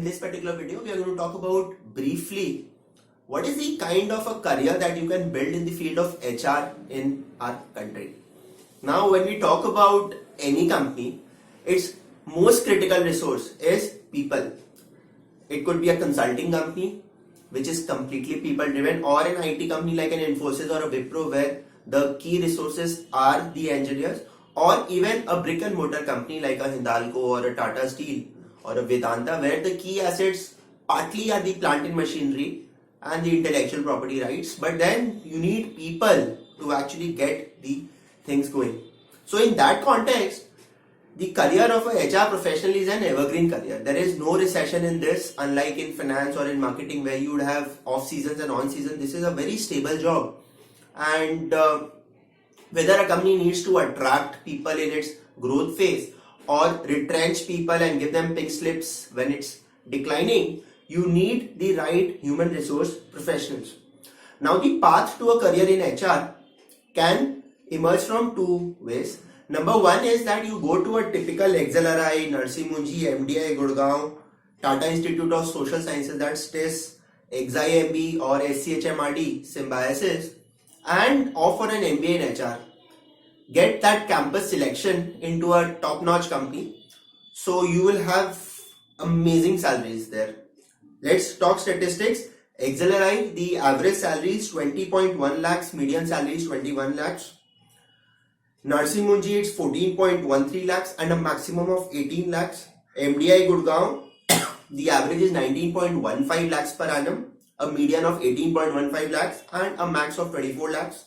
in this particular video, we are going to talk about briefly what is the kind of a career that you can build in the field of HR in our country. Now, when we talk about any company, its most critical resource is people. It could be a consulting company, which is completely people driven, or an IT company like an Infosys or a Wipro, where the key resources are the engineers, or even a brick and mortar company like a Hindalco or a Tata Steel or a Vedanta, where the key assets partly are the plant and machinery and the intellectual property rights, but then you need people to actually get the things going. So in that context, the career of a HR professional is an evergreen career. There is no recession in this, unlike in finance or in marketing where you would have off seasons and on season. This is a very stable job, and whether a company needs to attract people in its growth phase or retrench people and give them pink slips when it's declining, you need the right human resource professionals. Now, the path to a career in HR can emerge from two ways. Number one is that you go to a typical XLRI, Narsimunji, MDI Gurgaon, Tata Institute of Social Sciences, that's TIS, XIMB or SCHMRD, symbiosis, and offer an MBA in HR. Get that campus selection into a top-notch company, so you will have amazing salaries there. Let's talk statistics. XLRI, the average salary is 20.1 lakhs, median salary is 21 lakhs. Narsimunji, it's 14.13 lakhs and a maximum of 18 lakhs. MDI Gurgaon, the average is 19.15 lakhs per annum, a median of 18.15 lakhs and a max of 24 lakhs.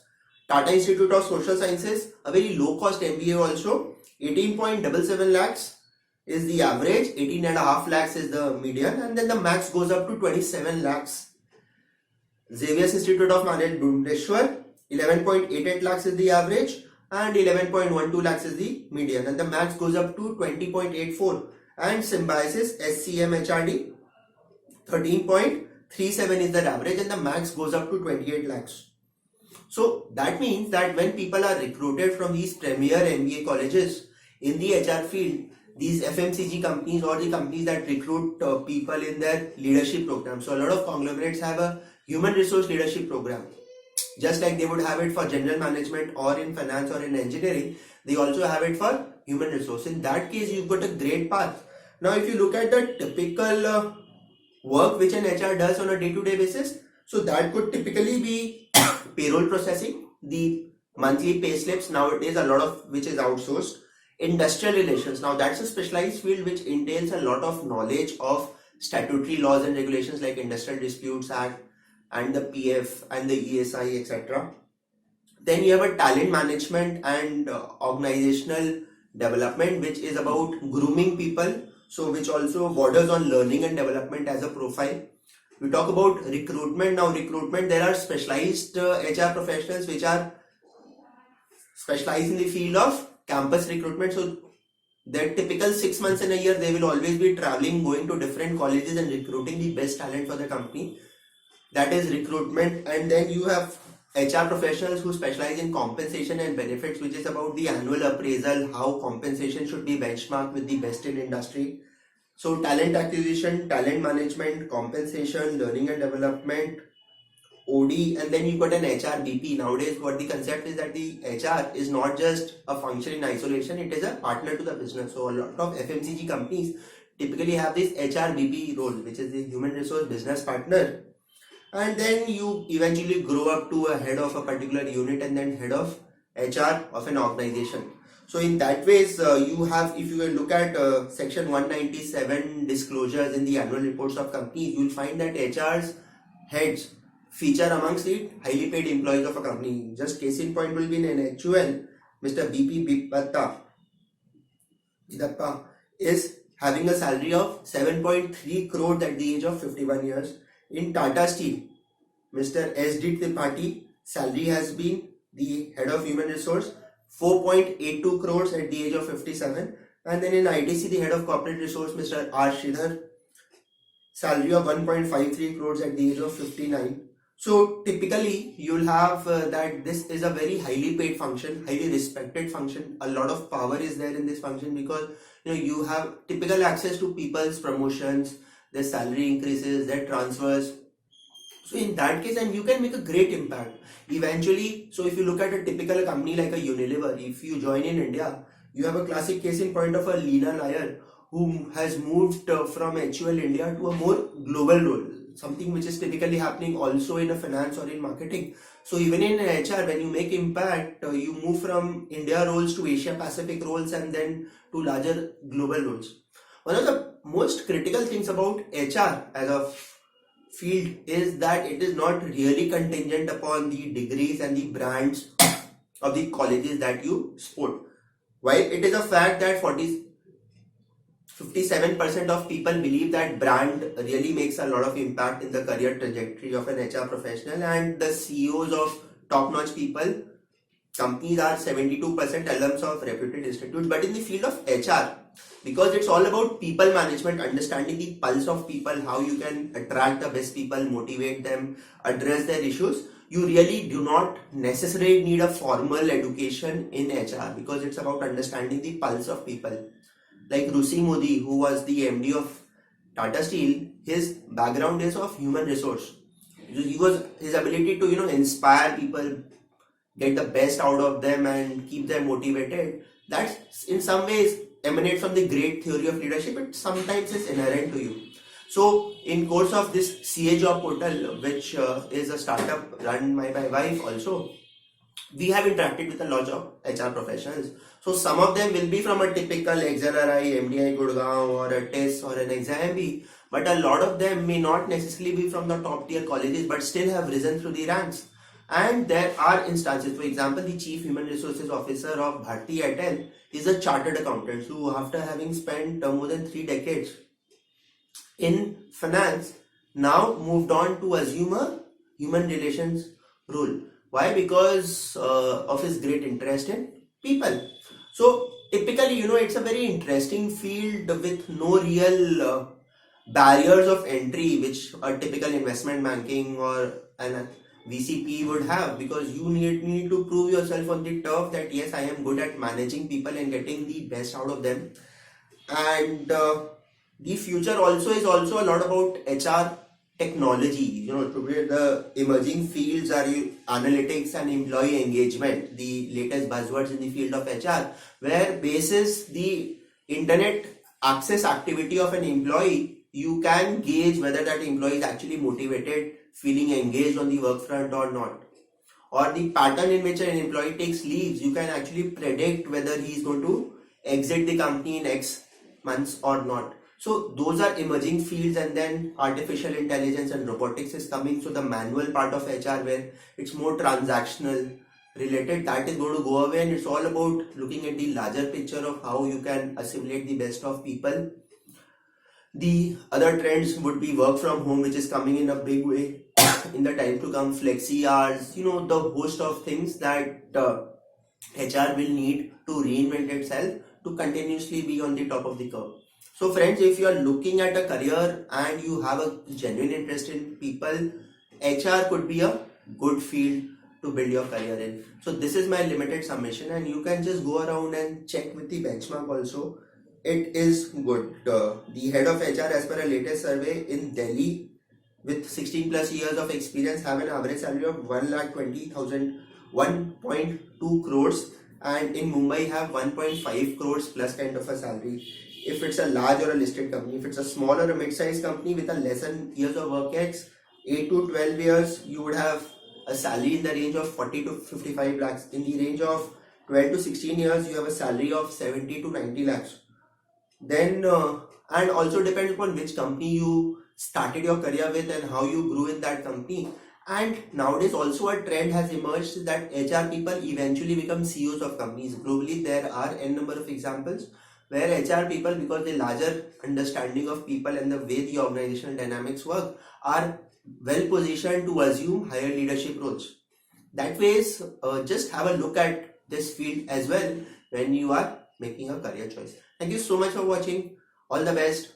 Tata Institute of Social Sciences, a very low cost MBA also, 18.77 lakhs is the average, 18.5 lakhs is the median, and then the max goes up to 27 lakhs. Xavier Institute of Management, 11.88 lakhs is the average and 11.12 lakhs is the median, and the max goes up to 20.84. And Symbiosis, SCHMRD, 13.37 is the average and the max goes up to 28 lakhs. So that means that when people are recruited from these premier MBA colleges in the HR field, these FMCG companies or the companies that recruit people in their leadership program. So a lot of conglomerates have a human resource leadership program. Just like they would have it for general management or in finance or in engineering, they also have it for human resource. In that case, you've got a great path. Now, if you look at the typical work which an HR does on a day-to-day basis, so that could typically be payroll processing, the monthly pay slips, nowadays a lot of which is outsourced. Industrial relations, now that's a specialized field which entails a lot of knowledge of statutory laws and regulations like Industrial Disputes Act and the PF and the ESI, etc. Then you have a talent management and organizational development, which is about grooming people, so which also borders on learning and development as a profile. We talk about recruitment. Now recruitment, there are specialized HR professionals which are specialized in the field of campus recruitment. So their typical 6 months in a year, they will always be traveling, going to different colleges and recruiting the best talent for the company. That is recruitment. And then you have HR professionals who specialize in compensation and benefits, which is about the annual appraisal, how compensation should be benchmarked with the best in industry. So talent acquisition, talent management, compensation, learning and development, OD, and then you've got an HR BP. Nowadays, what the concept is that the HR is not just a function in isolation, it is a partner to the business. So a lot of FMCG companies typically have this HR BP role, which is the human resource business partner. And then you eventually grow up to a head of a particular unit and then head of HR of an organization. So in that ways, you have, if you look at section 197 disclosures in the annual reports of companies, you will find that HR's heads feature amongst the highly paid employees of a company. Just case in point will be in HUL, Mr. P Bidappa is having a salary of 7.3 crores at the age of 51 years. In Tata Steel, Mr. SD Tripathi, salary has been the head of human resource, 4.82 crores at the age of 57. And then in ITC, the head of corporate resource, Mr. R. Sridhar, salary of 1.53 crores at the age of 59. So typically you'll have that this is a very highly paid function, highly respected function. A lot of power is there in this function because you have typical access to people's promotions. their salary increases, their transfers. So in that case, and you can make a great impact eventually. So if you look at a typical company like a Unilever, if you join in India, you have a classic case in point of a Leena Nair who has moved from HUL India to a more global role, something which is typically happening also in a finance or in marketing. So even in HR, when you make impact, you move from India roles to Asia Pacific roles and then to larger global roles. One of the most critical things about HR as a field is that it is not really contingent upon the degrees and the brands of the colleges that you sport. While it is a fact that 57% of people believe that brand really makes a lot of impact in the career trajectory of an HR professional, and the CEOs of top-notch people, companies are 72% alums of reputed institutes. But in the field of HR, because it's all about people management, understanding the pulse of people, how you can attract the best people, motivate them, address their issues, you really do not necessarily need a formal education in HR, because it's about understanding the pulse of people. Like Rusi Modi, who was the MD of Tata Steel, his background is of human resource. His ability to inspire people, get the best out of them and keep them motivated, that's in some ways emanates from the great theory of leadership. It sometimes is inherent to you. So in course of this CA job portal, which is a startup run by my wife also, we have interacted with a lot of HR professionals. So some of them will be from a typical XLRI, MDI Gurgaon or a TES or an XIMB, but a lot of them may not necessarily be from the top tier colleges but still have risen through the ranks. And there are instances, for example, the Chief Human Resources Officer of Bharti Airtel is a chartered accountant who, after having spent more than 3 decades in finance, now moved on to assume a human relations role. Why? Because of his great interest in people. So typically, it's a very interesting field with no real barriers of entry which a typical investment banking or an VCP would have, because you need to prove yourself on the turf that yes, I am good at managing people and getting the best out of them. And the future also is also a lot about HR technology. Today the emerging fields are analytics and employee engagement, the latest buzzwords in the field of HR, where basis the internet access activity of an employee, you can gauge whether that employee is actually motivated, feeling engaged on the work front or not. Or the pattern in which an employee takes leaves, you can actually predict whether he is going to exit the company in X months or not. So those are emerging fields, and then artificial intelligence and robotics is coming. So the manual part of HR, where it's more transactional related, that is going to go away, and it's all about looking at the larger picture of how you can assimilate the best of people. The other trends would be work from home, which is coming in a big way in the time to come, flexi hours, the host of things that HR will need to reinvent itself to continuously be on the top of the curve. So friends, if you are looking at a career and you have a genuine interest in people, HR could be a good field to build your career in. So this is my limited summation, and you can just go around and check with the benchmark also. It is good. The head of HR, as per a latest survey in Delhi, with 16 plus years of experience, have an average salary of 1,20,000, 1.2 crores, and in Mumbai have 1.5 crores plus kind of a salary. If it's a large or a listed company, if it's a small or a mid-sized company with a less than years of work ex, 8 to 12 years, you would have a salary in the range of 40 to 55 lakhs. In the range of 12 to 16 years, you have a salary of 70 to 90 lakhs. Then, and also depends upon which company you started your career with and how you grew in that company. And nowadays also a trend has emerged that HR people eventually become CEOs of companies. Globally, there are n number of examples where HR people, because the larger understanding of people and the way the organizational dynamics work, are well positioned to assume higher leadership roles. That ways, just have a look at this field as well when you are making a career choice. Thank you so much for watching. All the best.